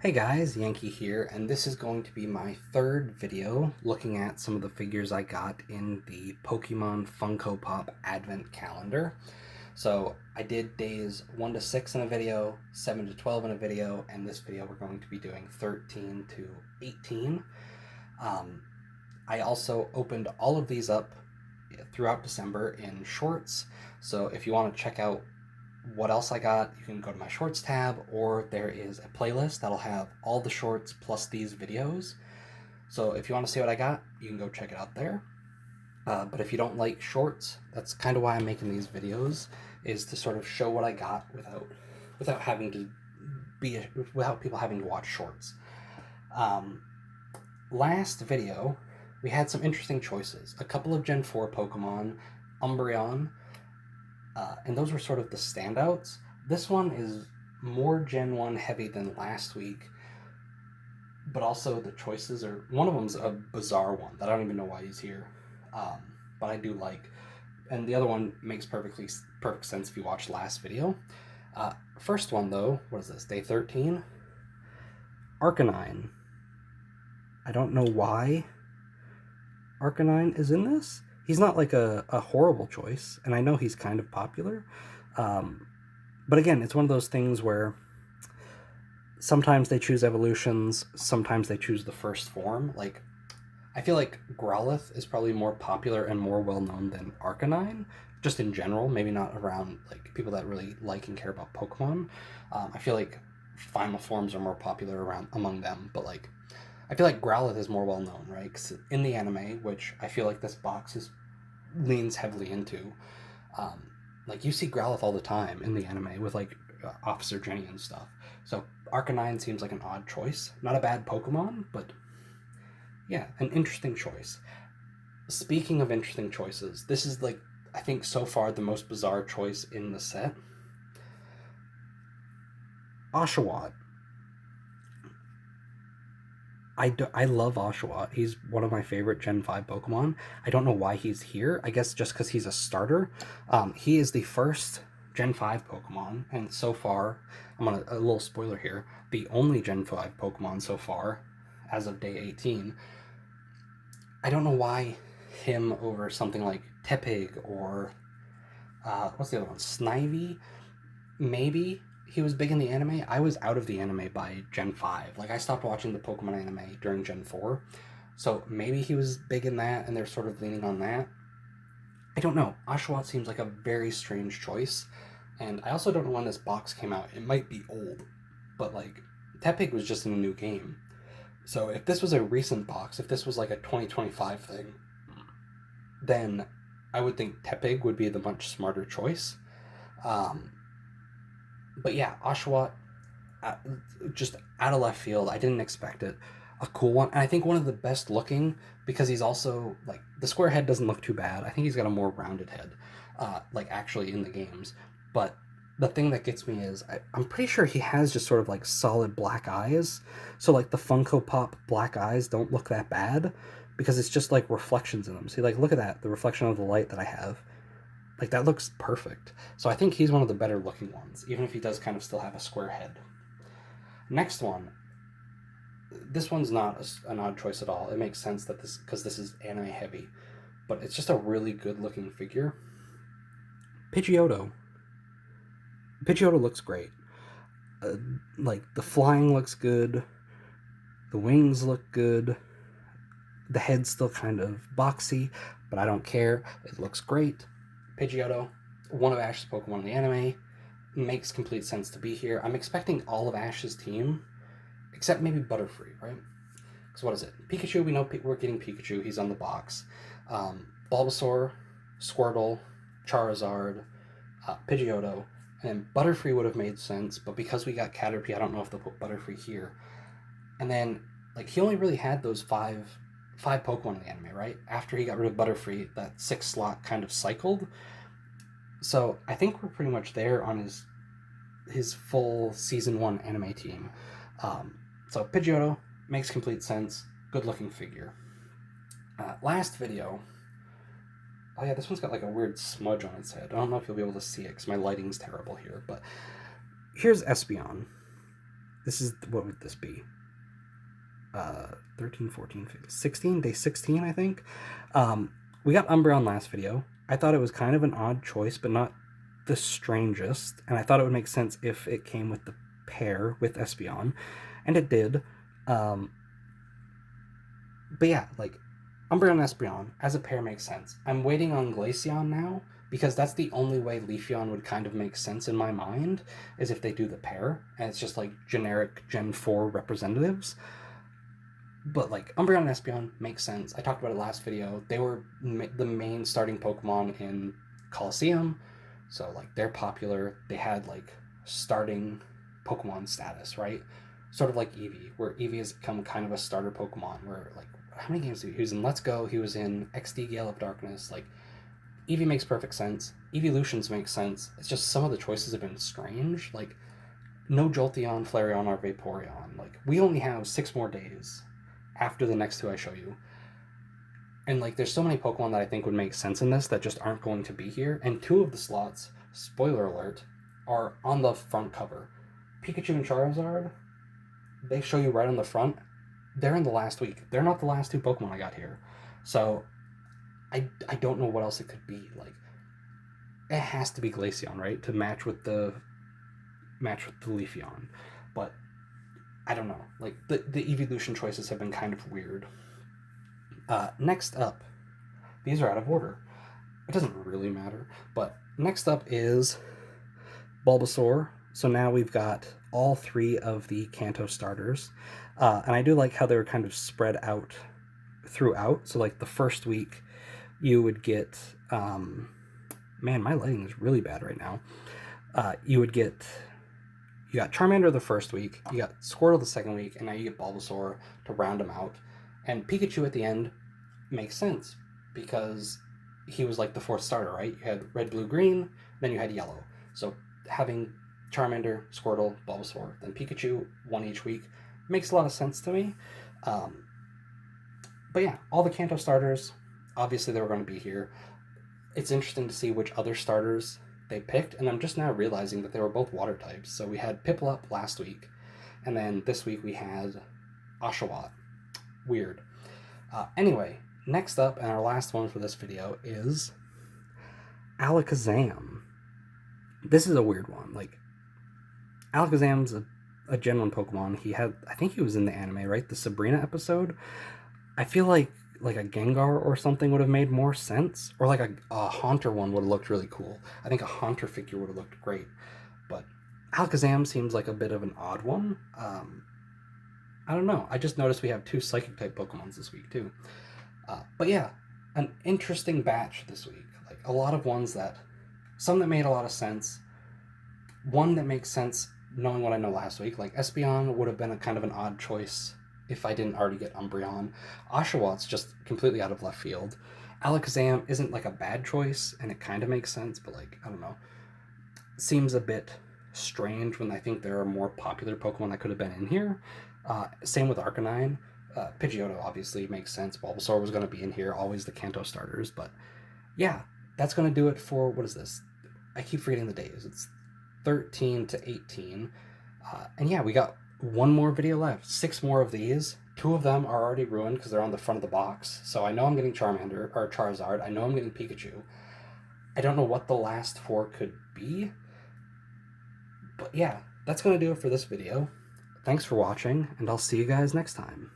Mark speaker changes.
Speaker 1: Hey guys, Yankee here, and this is going to be my third video looking at some of the figures I got in the Pokemon Funkopop Advent Calendar. So I did days 1 to 6 in a video, 7 to 12 in a video, and this video we're going to be doing 13 to 18. I also opened all of these up throughout December in shorts, so if you want to check out what else I got, you can go to my shorts tab, or there is a playlist that'll have all the shorts plus these videos. So if you want to see what I got, you can go check it out there. But if you don't like shorts, that's kind of why I'm making these videos, is to sort of show what I got without having to without people having to watch shorts. Last video, we had some interesting choices. A couple of Gen 4 Pokemon, Umbreon, and those were sort of the standouts. This one is more Gen 1 heavy than last week, but also the choices are... One of them's a bizarre one that I don't even know why he's here, but I do like. And the other one makes perfect sense if you watched last video. First one, though, what is this, day 13? Arcanine. I don't know why Arcanine is in this. He's not like a horrible choice, and I know he's kind of popular. But again, it's one of those things where sometimes they choose evolutions, sometimes they choose the first form. Like, I feel like Growlithe is probably more popular and more well-known than Arcanine, just in general, maybe not around like people that really like and care about Pokemon. I feel like final forms are more popular among them, but like I feel like Growlithe is more well known, right? 'Cause in the anime, which I feel like this box leans heavily into, like you see Growlithe all the time in the anime with like Officer Jenny and stuff. So Arcanine seems like an odd choice. Not a bad Pokemon, but yeah, an interesting choice. Speaking of interesting choices, this is like, I think so far the most bizarre choice in the set. Oshawott. I love Oshawott. He's one of my favorite Gen 5 Pokemon. I don't know why he's here. I guess just because he's a starter. He is the first Gen 5 Pokemon, and so far, a little spoiler here, the only Gen 5 Pokemon so far, as of day 18. I don't know why him over something like Tepig or, what's the other one? Snivy? Maybe he was big in the anime. I was out of the anime by Gen 5. Like, I stopped watching the Pokemon anime during Gen 4. So maybe he was big in that, and they're sort of leaning on that. I don't know. Oshawott seems like a very strange choice. And I also don't know when this box came out. It might be old. But, like, Tepig was just in a new game. So if this was a recent box, if this was like a 2025 thing, then I would think Tepig would be the much smarter choice. But yeah, Oshawott, just out of left field. I didn't expect it. A cool one. And I think one of the best looking, because he's also, like, the square head doesn't look too bad. I think he's got a more rounded head, like, actually in the games. But the thing that gets me is, I'm pretty sure he has just sort of, like, solid black eyes. So, like, the Funko Pop black eyes don't look that bad, because it's just, like, reflections in them. See, like, look at that, the reflection of the light that I have. Like, that looks perfect. So I think he's one of the better looking ones, even if he does kind of still have a square head. Next one. This one's not an odd choice at all. It makes sense that because this is anime heavy, but it's just a really good looking figure. Pidgeotto. Pidgeotto looks great. Like, the flying looks good. The wings look good. The head's still kind of boxy, but I don't care. It looks great. Pidgeotto, one of Ash's Pokemon in the anime, makes complete sense to be here. I'm expecting all of Ash's team, except maybe Butterfree, right? Because what is it? Pikachu, we know we're getting Pikachu. He's on the box. Bulbasaur, Squirtle, Charizard, Pidgeotto, and Butterfree would have made sense, but because we got Caterpie, I don't know if they'll put Butterfree here. And then, like, he only really had those five Pokemon in the anime, right? After he got rid of Butterfree, that 6 slot kind of cycled. So I think we're pretty much there on his full Season 1 anime team. So Pidgeotto makes complete sense. Good looking figure. Last video. Oh yeah, this one's got like a weird smudge on its head. I don't know if you'll be able to see it because my lighting's terrible here, but here's Espeon. This is, what would this be? 13, 14, 15, 16, day 16, I think. We got Umbreon last video. I thought it was kind of an odd choice, but not the strangest. And I thought it would make sense if it came with the pair with Espeon. And it did. But yeah, like, Umbreon Espeon as a pair makes sense. I'm waiting on Glaceon now, because that's the only way Leafeon would kind of make sense in my mind, is if they do the pair, and it's just like generic Gen 4 representatives. But like, Umbreon and Espeon makes sense. I talked about it last video. They were the main starting Pokemon in Colosseum, so like they're popular. They had like starting Pokemon status, right? Sort of like Eevee, where Eevee has become kind of a starter Pokemon. Where like, how many games did he was in? Let's Go. He was in XD Gale of Darkness. Like, Eevee makes perfect sense. Evolutions make sense. It's just some of the choices have been strange. Like, no Jolteon, Flareon, or Vaporeon. Like, we only have 6 more days after the next 2 I show you. And like, there's so many Pokemon that I think would make sense in this that just aren't going to be here. And 2 of the slots, spoiler alert, are on the front cover. Pikachu and Charizard, they show you right on the front. They're in the last week. They're not the last 2 Pokemon I got here. So I don't know what else it could be. Like, it has to be Glaceon, right? To match with the Leafeon. But I don't know. Like, the evolution choices have been kind of weird. Next up, these are out of order. It doesn't really matter. But next up is Bulbasaur. So now we've got all 3 of the Kanto starters. And I do like how they're kind of spread out throughout. So like, the first week you would get, man, my lighting is really bad right now. You got Charmander the first week, you got Squirtle the second week, and now you get Bulbasaur to round them out. And Pikachu at the end makes sense, because he was like the 4th starter, right? You had red, blue, green, then you had yellow. So having Charmander, Squirtle, Bulbasaur, then Pikachu, 1 each week, makes a lot of sense to me. But yeah, all the Kanto starters, obviously they were going to be here. It's interesting to see which other starters they picked, and I'm just now realizing that they were both water types. So we had Piplup last week, and then this week we had Oshawott. Weird. Anyway, next up, and our last one for this video, is Alakazam. This is a weird one. Like, Alakazam's a Gen 1 Pokemon. I think he was in the anime, right? The Sabrina episode. I feel like a Gengar or something would have made more sense. Or like a Haunter one would have looked really cool. I think a Haunter figure would have looked great. But Alakazam seems like a bit of an odd one. I don't know. I just noticed we have 2 Psychic-type Pokemons this week, too. But yeah, an interesting batch this week. Like, a lot of ones that... Some that made a lot of sense. One that makes sense, knowing what I know last week. Like, Espeon would have been a kind of an odd choice if I didn't already get Umbreon. Oshawott's just completely out of left field. Alakazam isn't like a bad choice, and it kind of makes sense, but like, I don't know. Seems a bit strange when I think there are more popular Pokemon that could have been in here. Same with Arcanine. Pidgeotto obviously makes sense. Bulbasaur was going to be in here, always the Kanto starters, but yeah, that's going to do it for, what is this? I keep forgetting the days. It's 13 to 18. And yeah, we got 1 more video left. 6 more of these. 2 of them are already ruined because they're on the front of the box. So I know I'm getting Charmander, or Charizard. I know I'm getting Pikachu. I don't know what the last 4 could be. But yeah, that's going to do it for this video. Thanks for watching, and I'll see you guys next time.